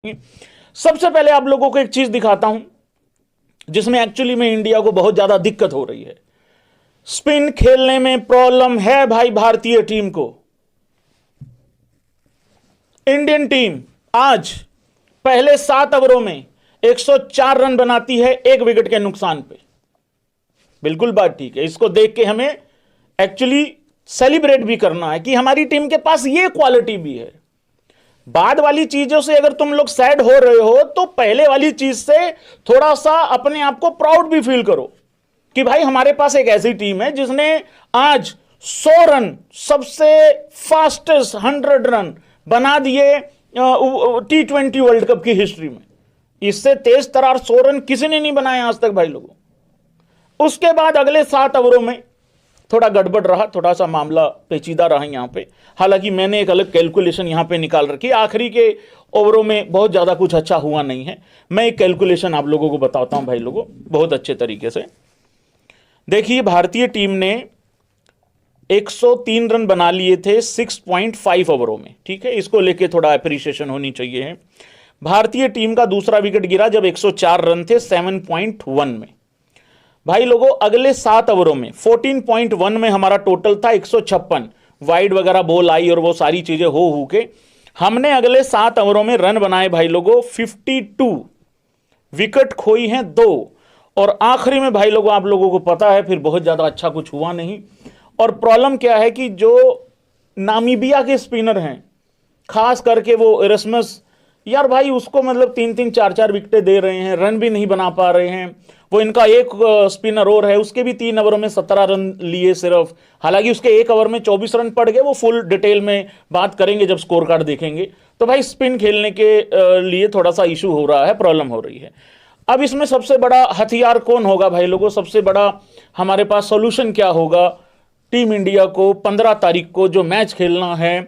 सबसे पहले आप लोगों को एक चीज दिखाता हूं जिसमें एक्चुअली में इंडिया को बहुत ज्यादा दिक्कत हो रही है। स्पिन खेलने में प्रॉब्लम है भाई भारतीय टीम को। इंडियन टीम आज पहले 7 ओवरों में 104 रन बनाती है 1 विकेट के नुकसान पे। बिल्कुल बात ठीक है, इसको देख के हमें एक्चुअली सेलिब्रेट भी करना है कि हमारी टीम के पास ये क्वालिटी भी है। बाद वाली चीजों से अगर तुम लोग सैड हो रहे हो तो पहले वाली चीज से थोड़ा सा अपने आप को प्राउड भी फील करो कि भाई हमारे पास एक ऐसी टीम है जिसने आज 100 रन, सबसे फास्टेस्ट 100 रन बना दिए T20 वर्ल्ड कप की हिस्ट्री में। इससे तेज तरार 100 रन किसी ने नहीं बनाए आज तक भाई लोगों। उसके बाद अगले 7 ओवरों में थोड़ा गड़बड़ रहा, थोड़ा सा मामला पेचीदा रहा यहां पे। हालांकि मैंने एक अलग कैलकुलेशन यहां पे निकाल रखी। आखिरी के ओवरों में बहुत ज्यादा कुछ अच्छा हुआ नहीं है। मैं एक कैलकुलेशन आप लोगों को बताता हूं भाई लोगों, बहुत अच्छे तरीके से देखिए। भारतीय टीम ने 103 रन बना लिए थे 6.5 ओवरों में, ठीक है। इसको लेके थोड़ा अप्रिसिएशन होनी चाहिए। भारतीय टीम का दूसरा विकेट गिरा जब 104 रन थे 7.1 में। भाई लोगों अगले 7 ओवरों में 14.1 में हमारा टोटल था 156। वाइड वगैरह बॉल आई और वो सारी चीजें हो के हमने अगले 7 ओवरों में रन बनाए भाई लोगों 52। विकेट खोई हैं 2 और आखिरी में भाई लोगों आप लोगों को पता है फिर बहुत ज्यादा अच्छा कुछ हुआ नहीं। और प्रॉब्लम क्या है कि जो नामीबिया के स्पिनर हैं, खास करके वो एरस्मस, यार भाई उसको मतलब 3-3 4-4 विकेटें दे रहे हैं, रन भी नहीं बना पा रहे हैं। वो इनका एक स्पिनर और है, उसके भी 3 ओवर में 17 रन लिए सिर्फ। हालांकि उसके 1 ओवर में 24 रन पड़ गए। वो फुल डिटेल में बात करेंगे जब स्कोर कार्ड देखेंगे। तो भाई स्पिन खेलने के लिए थोड़ा सा इशू हो रहा है, प्रॉब्लम हो रही है। अब इसमें सबसे बड़ा हथियार कौन होगा भाई लोगों, सबसे बड़ा हमारे पास सोल्यूशन क्या होगा? टीम इंडिया को 15 तारीख को जो मैच खेलना है,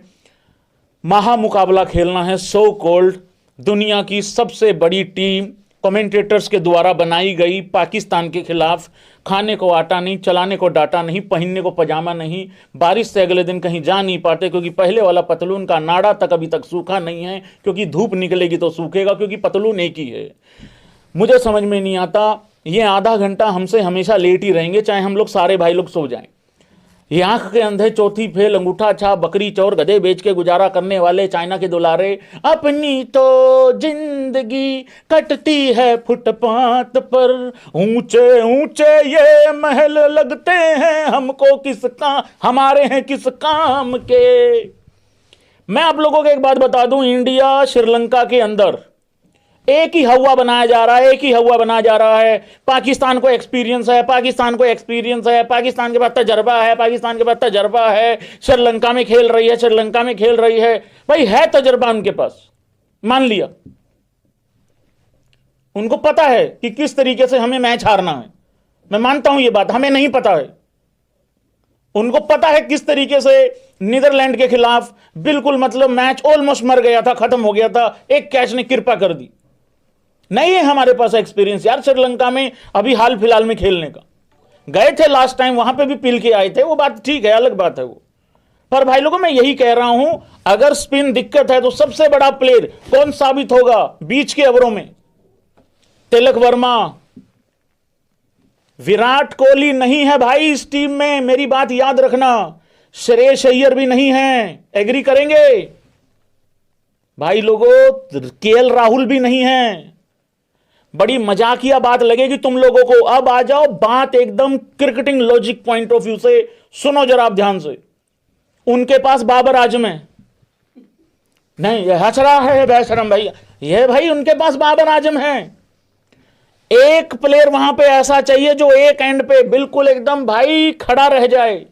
महामुकाबला खेलना है, सो कॉल्ड दुनिया की सबसे बड़ी टीम कमेंटेटर्स के द्वारा बनाई गई पाकिस्तान के खिलाफ। खाने को आटा नहीं, चलाने को डाटा नहीं, पहनने को पजामा नहीं, बारिश से अगले दिन कहीं जा नहीं पाते क्योंकि पहले वाला पतलून का नाड़ा तक अभी तक सूखा नहीं है, क्योंकि धूप निकलेगी तो सूखेगा, क्योंकि पतलून एक ही है। मुझे समझ में नहीं आता, ये आधा घंटा हमसे हमेशा लेट ही रहेंगे चाहे हम लोग सारे भाई लोग सो जाएं। ये आंख के अंधे, चौथी फेल, अंगूठा छाप, बकरी चौर, गधे बेच के गुजारा करने वाले चाइना के दुलारे, अपनी तो जिंदगी कटती है फुटपाथ पर, ऊंचे ऊंचे ये महल लगते हैं हमको किस काम, हमारे हैं किस काम के। मैं आप लोगों को एक बात बता दूं, इंडिया श्रीलंका के अंदर एक ही हवा बनाया जा रहा है, एक ही हवा बनाया जा रहा है। पाकिस्तान को एक्सपीरियंस है, पाकिस्तान को एक्सपीरियंस है, पाकिस्तान के पास तजर्बा है, पाकिस्तान के पास तजर्बा है, श्रीलंका में खेल रही है, श्रीलंका में खेल रही है। भाई है तजर्बा उनके पास, मान लिया। उनको पता है कि किस तरीके से हमें मैच हारना है। मैं मानता हूं ये बात, हमें नहीं पता है। उनको पता है किस तरीके से नीदरलैंड के खिलाफ बिल्कुल मतलब मैच ऑलमोस्ट मर गया था, खत्म हो गया था, एक कैच ने कृपा कर दी। नहीं है हमारे पास एक्सपीरियंस यार श्रीलंका में अभी हाल फिलहाल में खेलने का। गए थे लास्ट टाइम, वहां पे भी पील के आए थे, वो बात ठीक है, अलग बात है वो। पर भाई लोगों मैं यही कह रहा हूं, अगर स्पिन दिक्कत है तो सबसे बड़ा प्लेयर कौन साबित होगा बीच के ओवरों में? तिलक वर्मा, विराट कोहली नहीं है भाई इस टीम में, मेरी बात याद रखना। श्रेयस अय्यर भी नहीं है, एग्री करेंगे भाई लोगों। केएल राहुल भी नहीं है। बड़ी मजाकिया बात लगेगी तुम लोगों को। अब आ जाओ बात एकदम cricketing logic point of view से, सुनो जरा आप ध्यान से। उनके पास बाबर आजम है, नहीं ये हंस रहा है बेशरम भाई, ये भाई उनके पास बाबर आजम है। एक प्लेयर वहां पे ऐसा चाहिए जो एक एंड पे बिल्कुल एकदम भाई खड़ा रह जाए,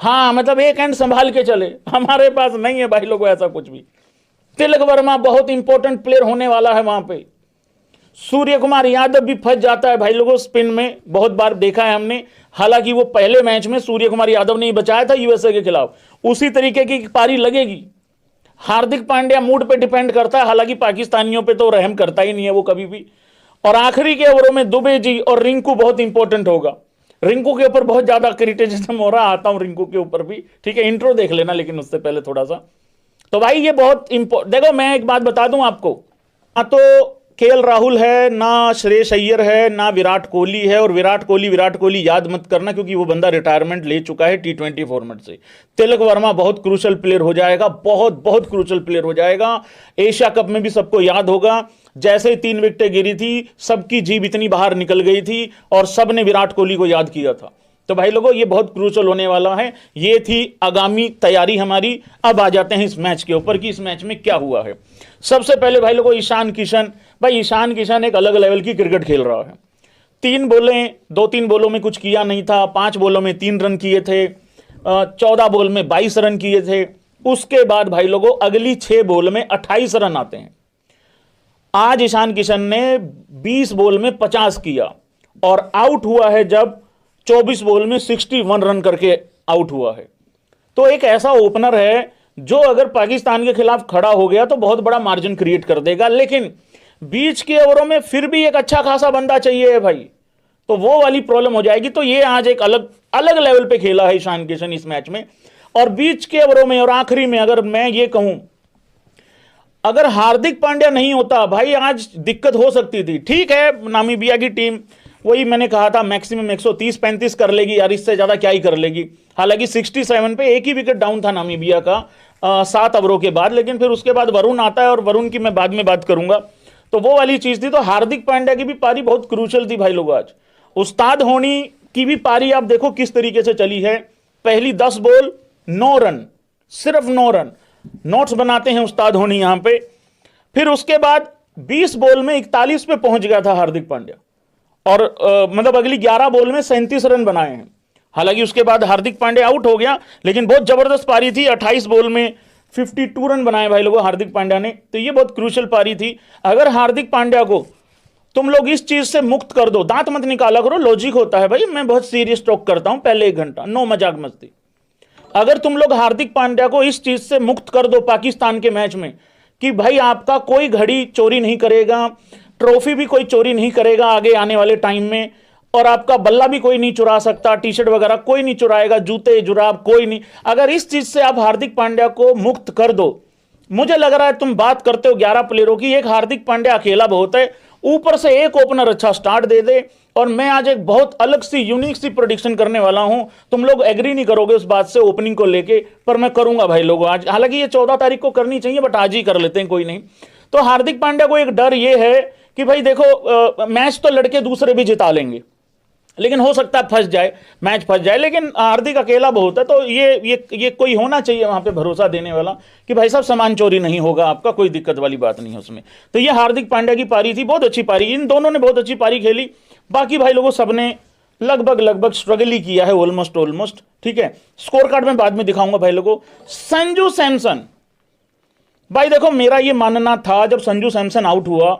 हाँ मतलब एक एंड संभाल के चले। हमारे पास नहीं है भाई लोगों ऐसा कुछ भी। तिलक वर्मा बहुत इंपॉर्टेंट प्लेयर होने वाला है वहां पे। सूर्य कुमार यादव भी फंस जाता है भाई लोगों स्पिन में, बहुत बार देखा है हमने। हालांकि वो पहले मैच में सूर्य कुमार यादव ने ही बचाया था यूएसए के खिलाफ, उसी तरीके की पारी लगेगी। हार्दिक पांड्या मूड पे डिपेंड करता है, हालांकि पाकिस्तानियों पे तो रहम करता ही नहीं है वो कभी भी। और आखिरी के ओवरों में दुबे जी और रिंकू बहुत इंपॉर्टेंट होगा। रिंकू के ऊपर बहुत ज्यादा क्रिटिसिज्म हो रहा, आता हूं रिंकू के ऊपर भी, ठीक है। इंट्रो देख लेना लेकिन उससे पहले थोड़ा सा। तो भाई ये बहुत देखो मैं एक बात बता दूं आपको, ना तो केएल राहुल है, ना श्रेयस अय्यर है, ना विराट कोहली है। और विराट कोहली याद मत करना, क्योंकि वो बंदा रिटायरमेंट ले चुका है T20 फॉर्मेट से। तिलक वर्मा बहुत क्रूशल प्लेयर हो जाएगा, बहुत बहुत क्रूशल प्लेयर हो जाएगा। एशिया कप में भी सबको याद होगा, जैसे ही 3 विकेटें गिरी थी, सबकी जीभ इतनी बाहर निकल गई थी और सबने विराट कोहली को याद किया था। तो भाई लोगों, ये बहुत क्रूशल होने वाला है। ये थी आगामी तैयारी हमारी। अब आ जाते हैं इस मैच के ऊपर कि इस मैच में क्या हुआ है। सबसे पहले भाई लोगों, ईशान किशन एक अलग लेवल की क्रिकेट खेल रहा है। 2-3 बॉलों में कुछ किया नहीं था, 5 बॉलों में 3 रन किए थे, 14 बॉल में 22 रन किए थे। उसके बाद भाई लोगों, अगली 6 बॉल में 28 रन आते हैं। आज ईशान किशन ने 20 बॉल में 50 किया और आउट हुआ है जब 24 बॉल में 61 रन करके आउट हुआ है। तो एक ऐसा ओपनर है जो अगर पाकिस्तान के खिलाफ खड़ा हो गया तो बहुत बड़ा मार्जिन क्रिएट कर देगा, लेकिन बीच के ओवरों में फिर भी एक अच्छा खासा बंदा चाहिए है भाई, तो वो वाली प्रॉब्लम हो जाएगी। तो ये आज एक अलग लेवल पे खेला है ईशान किशन इस मैच में। और बीच के ओवरों में और आखिरी में अगर मैं ये कहूं, अगर हार्दिक पांड्या नहीं होता भाई, आज दिक्कत हो सकती थी। ठीक है, नामीबिया की टीम, वही मैंने कहा था, मैक्सिमम 130-135 कर लेगी यार, इससे ज्यादा क्या ही कर लेगी। हालांकि 67 पे एक ही विकेट डाउन था नामीबिया का 7 ओवरों के बाद, लेकिन फिर उसके बाद वरुण आता है और वरुण की मैं बाद में बात करूंगा। तो वो वाली चीज थी। तो हार्दिक पांड्या की भी पारी बहुत क्रूशल थी भाई लोग आज। उस्ताद होनी की भी पारी आप देखो किस तरीके से चली है। पहली 10 बॉल 9 रन, सिर्फ 9 रन, नोट्स बनाते हैं उस्ताद होनी यहां पे। फिर उसके बाद 20 बॉल में 41 पे पहुंच गया था हार्दिक पांड्या और मतलब अगली 11 बॉल में 37 रन बनाए हैं। हालांकि उसके बाद हार्दिक पांड्या आउट हो गया, लेकिन बहुत जबरदस्त पारी थी। 28 बॉल में 52 रन बनाए भाई लोगों हार्दिक पांड्या ने। तो ये बहुत क्रूशल पारी थी। अगर हार्दिक पांड्या को तुम लोग इस चीज से मुक्त कर दो, दांत मत निकाला करो, लॉजिक होता है भाई, मैं बहुत सीरियस टॉक करता हूं पहले 1 घंटा, नो मजाक मस्ती। अगर तुम लोग हार्दिक पांड्या को इस चीज से मुक्त कर दो पाकिस्तान के मैच में कि भाई आपका कोई घड़ी चोरी नहीं करेगा, ट्रॉफी भी कोई चोरी नहीं करेगा आगे आने वाले टाइम में, और आपका बल्ला भी कोई नहीं चुरा सकता, टी शर्ट वगैरह कोई नहीं चुराएगा, जूते जुराब कोई नहीं, अगर इस चीज से आप हार्दिक पांड्या को मुक्त कर दो, मुझे लग रहा है तुम बात करते हो 11 प्लेयरों की, एक हार्दिक पांड्या अकेला बहुत है, ऊपर से एक ओपनर अच्छा स्टार्ट दे दे। और मैं आज एक बहुत अलग सी यूनिक सी प्रेडिक्शन करने वाला हूं। तुम लोग एग्री नहीं करोगे उस बात से ओपनिंग को लेके, पर मैं करूंगा भाई लोगों आज। हालांकि ये 14 तारीख को करनी चाहिए, बट आज ही कर लेते हैं, कोई नहीं। तो हार्दिक पांड्या को एक डर ये है कि भाई देखो मैच तो लड़के दूसरे भी जिता लेंगे, लेकिन हो सकता है मैच फंस जाए, लेकिन हार्दिक अकेला बहुत है। तो ये कोई होना चाहिए वहां पे भरोसा देने वाला कि भाई साहब सामान चोरी नहीं होगा आपका, कोई दिक्कत वाली बात नहीं है उसमें। तो ये हार्दिक पांड्या की पारी थी, बहुत अच्छी पारी, इन दोनों ने बहुत अच्छी पारी खेली। बाकी भाई लोगों सबने लगभग स्ट्रगल ही किया है, ऑलमोस्ट। ठीक है, स्कोर कार्ड में बाद में दिखाऊंगा भाई लोगों। संजू सैमसन, भाई देखो मेरा ये मानना था जब संजू सैमसन आउट हुआ,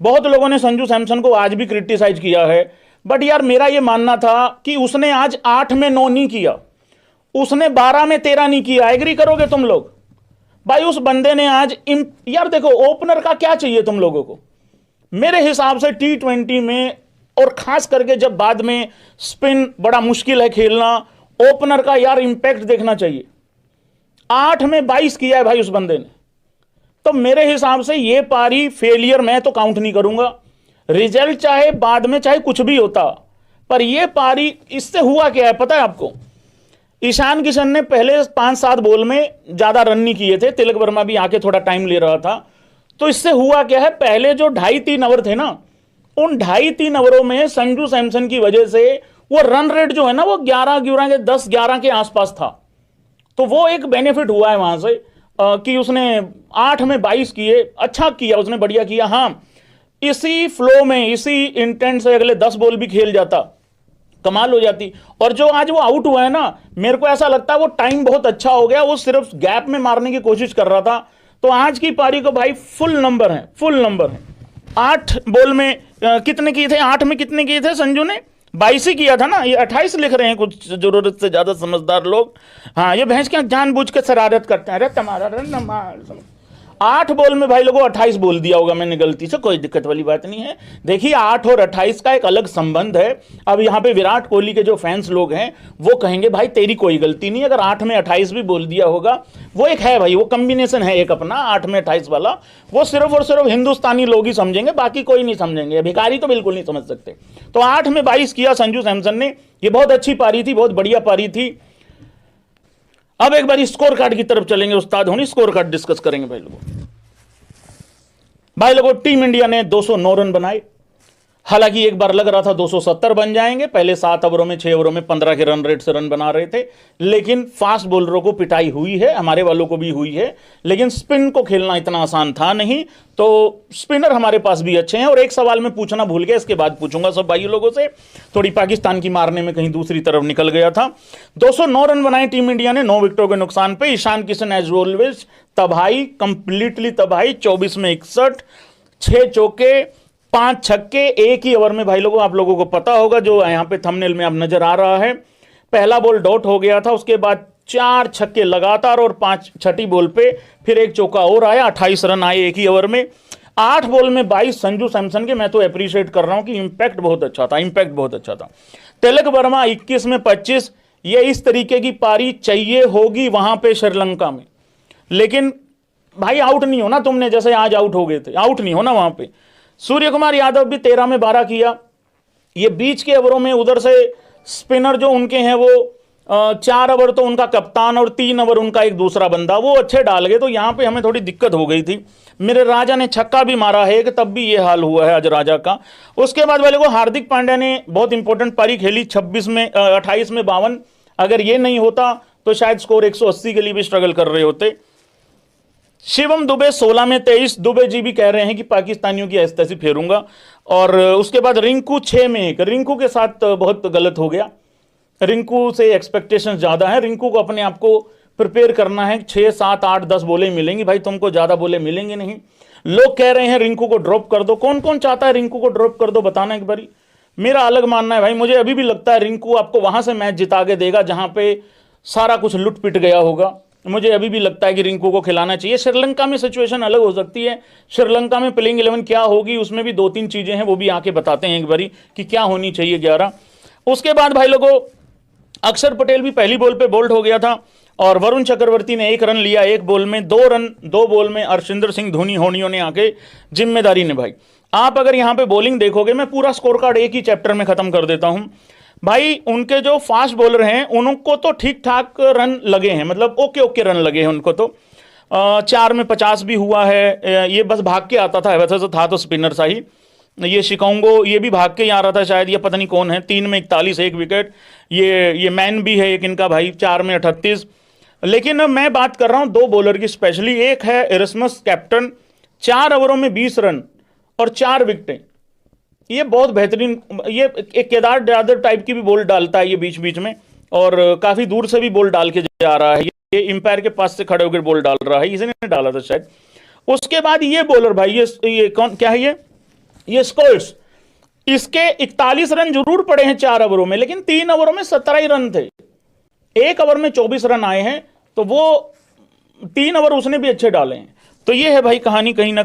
बहुत लोगों ने संजू सैमसन को आज भी क्रिटिसाइज किया है, बट यार मेरा ये मानना था कि उसने आज 8 में 9 नहीं किया, उसने 12 में 13 नहीं किया। एग्री करोगे तुम लोग भाई? उस बंदे ने आज यार देखो ओपनर का क्या चाहिए तुम लोगों को, मेरे हिसाब से T20 में, और खास करके जब बाद में स्पिन बड़ा मुश्किल है खेलना, ओपनर का यार इंपैक्ट देखना चाहिए। 8 में 22 किया है भाई उस बंदे ने। तो मेरे हिसाब से ये पारी फेलियर मैं तो काउंट नहीं करूंगा, रिजल्ट चाहे बाद में चाहे कुछ भी होता, पर ये पारी, इससे हुआ क्या है पता है आपको? ईशान किशन ने पहले 5-7 बॉल में ज्यादा रन नहीं किए थे, तिलक वर्मा भी आके थोड़ा टाइम ले रहा था। तो इससे हुआ क्या है, पहले जो 2.5-3 ओवर थे ना, उन 2.5-3 ओवरों में संजू सैमसन की वजह से वो रन रेट जो है ना वो 11 के 10-11 के आसपास था। तो वो एक बेनिफिट हुआ है वहां से कि उसने 8 में 22 किए, अच्छा किया उसने, बढ़िया किया। हाँ, इसी फ्लो में, इसी इंटेंट से अगले 10 बॉल भी खेल जाता, कमाल हो जाती। और जो आज वो आउट हुआ है ना, मेरे को ऐसा लगता है वो टाइम बहुत अच्छा हो गया, वो सिर्फ गैप में मारने की कोशिश कर रहा था। तो आज की पारी को भाई फुल नंबर है। 8 बॉल में कितने किए थे? 8 में कितने किए थे संजू ने? 22 ही किया था ना, ये 28 लिख रहे हैं कुछ जरूरत से ज्यादा समझदार लोग। हाँ, ये भैंस क्या जानबूझ के शरारत करते हैं, अरे तुम्हारा 8 बॉल में भाई लोगों 28 बोल दिया होगा मैंने गलती से, कोई दिक्कत वाली बात नहीं है। देखिए 8 और 28 का एक अलग संबंध है। अब यहां पे विराट कोहली के जो फैंस लोग हैं वो कहेंगे भाई तेरी कोई गलती नहीं, अगर 8 में 28 भी बोल दिया होगा। वो एक है भाई, वो कॉम्बिनेशन है एक अपना 8 में 28 वाला, वो सिर्फ और सिर्फ हिंदुस्तानी लोग ही समझेंगे, बाकी कोई नहीं समझेंगे, भिखारी तो बिल्कुल नहीं समझ सकते। तो 8 में 22 किया संजू सैमसन ने, ये बहुत अच्छी पारी थी, बहुत बढ़िया पारी थी। अब एक बार स्कोर कार्ड की तरफ चलेंगे, उस्ताद होनी स्कोर कार्ड डिस्कस करेंगे भाई लोगों। टीम इंडिया ने 209 रन बनाए, हालांकि एक बार लग रहा था 270 बन जाएंगे, पहले 7 ओवरों में 6 ओवरों में 15 के रन रेट से रन बना रहे थे, लेकिन फास्ट बॉलरों को पिटाई हुई है, हमारे वालों को भी हुई है, लेकिन स्पिन को खेलना इतना आसान था नहीं, तो स्पिनर हमारे पास भी अच्छे हैं। और एक सवाल मैं पूछना भूल गया, इसके बाद पूछूंगा सब भाई लोगों से, थोड़ी पाकिस्तान की मारने में कहीं दूसरी तरफ निकल गया था। 209 रन बनाए टीम इंडिया ने 9 विकेटों के नुकसान पे। ईशान किशन एज ऑलवेज तबाही, कंप्लीटली तबाही, 24 में 61, 6 चौके 5 छक्के एक ही ओवर में। भाई लोगों आप लोगों को पता होगा, जो यहां पे थंबनेल में अब नजर आ रहा है, पहला बॉल डॉट हो गया था, उसके बाद 4 छक्के लगातार और 5 छठी बॉल पे फिर एक चौका और आया, 28 रन आए एक ही ओवर में। 8 बॉल में 22 संजू सैमसन के, मैं तो अप्रिशिएट कर रहा हूं कि इंपैक्ट बहुत अच्छा था, इंपैक्ट बहुत अच्छा था। तिलक वर्मा 21 में 25, ये इस तरीके की पारी चाहिए होगी वहां पे श्रीलंका में, लेकिन भाई आउट नहीं होना तुमने, जैसे आज आउट हो गए थे, आउट नहीं होना वहां पे। सूर्य कुमार यादव भी 13 में 12 किया। ये बीच के ओवरों में उधर से स्पिनर जो उनके हैं वो 4 ओवर तो उनका कप्तान और 3 ओवर उनका एक दूसरा बंदा, वो अच्छे डाल गए, तो यहां पे हमें थोड़ी दिक्कत हो गई थी। मेरे राजा ने छक्का भी मारा है कि तब भी ये हाल हुआ है आज राजा का। उसके बाद वाले को हार्दिक पांड्या ने बहुत इंपॉर्टेंट पारी खेली, 28 में 52, अगर ये नहीं होता तो शायद स्कोर 180 के लिए भी स्ट्रगल कर रहे होते। शिवम दुबे 16 में 23, दुबे जी भी कह रहे हैं कि पाकिस्तानियों की ऐसी तैसी फेरूंगा। और उसके बाद रिंकू 6 में 1, रिंकू के साथ बहुत गलत हो गया, रिंकू से एक्सपेक्टेशंस ज्यादा है, रिंकू को अपने आप को प्रिपेयर करना है, 6, 7, 8, 10 बोले मिलेंगी भाई, तुमको ज्यादा बोले मिलेंगे नहीं। लोग कह रहे हैं रिंकू को ड्रॉप कर दो, कौन कौन चाहता है रिंकू को ड्रॉप कर दो, बताना एक बारी। मेरा अलग मानना है भाई, मुझे अभी भी लगता है रिंकू आपको वहां से मैच जिता के देगा जहां पे सारा कुछ लुट पिट गया होगा। मुझे अभी भी लगता है कि रिंकू को खिलाना चाहिए। श्रीलंका में सिचुएशन अलग हो सकती है, श्रीलंका में प्लेइंग 11 क्या होगी उसमें भी 2-3 चीजें हैं, वो भी आके बताते हैं एक बारी कि क्या होनी चाहिए 11। उसके बाद भाई लोगों अक्षर पटेल भी पहली बॉल पे बोल्ड हो गया था, और वरुण चक्रवर्ती ने 1 रन लिया 1 बॉल में, 2 रन 2 बॉल में अर्शविंदर सिंह धोनी होनियों ने आके जिम्मेदारी निभाई। आप अगर यहां पे बॉलिंग देखोगे, मैं पूरा स्कोर कार्ड एक ही चैप्टर में खत्म कर देता हूं भाई। उनके जो फास्ट बॉलर हैं उनको तो ठीक ठाक रन लगे हैं, मतलब ओके रन लगे हैं उनको, तो 4 में 50 भी हुआ है, ये बस भाग के आता था, वैसे तो था तो स्पिनर सा ही। ये शिकांगो ये भी भाग के ही आ रहा था शायद, ये पता नहीं कौन है। 3 में 41 1 विकेट, ये मैन भी है एक इनका भाई, 4 में 38। लेकिन मैं बात कर रहा हूं 2 बॉलर की स्पेशली, एक है एरिस्मस कैप्टन, 4 ओवरों में 20 रन और 4 विकेटें, ये बहुत बेहतरीन, ये एक केदार यादव टाइप की भी बॉल डालता है ये बीच बीच में, और काफी दूर से भी बॉल डाल के जा रहा है, ये एम्पायर के पास से खड़े होकर बॉल डाल रहा है, इसने डाला था शायद। उसके बाद ये बॉलर भाई, ये कौन क्या है, ये स्कोल्स, इसके 41 रन जरूर पड़े हैं 4 ओवरों में, लेकिन 3 ओवरों में 17 ही रन थे, 1 ओवर में 24 रन आए हैं, तो वो 3 ओवर उसने भी अच्छे डाले हैं। तो ये है भाई कहानी कहीं ना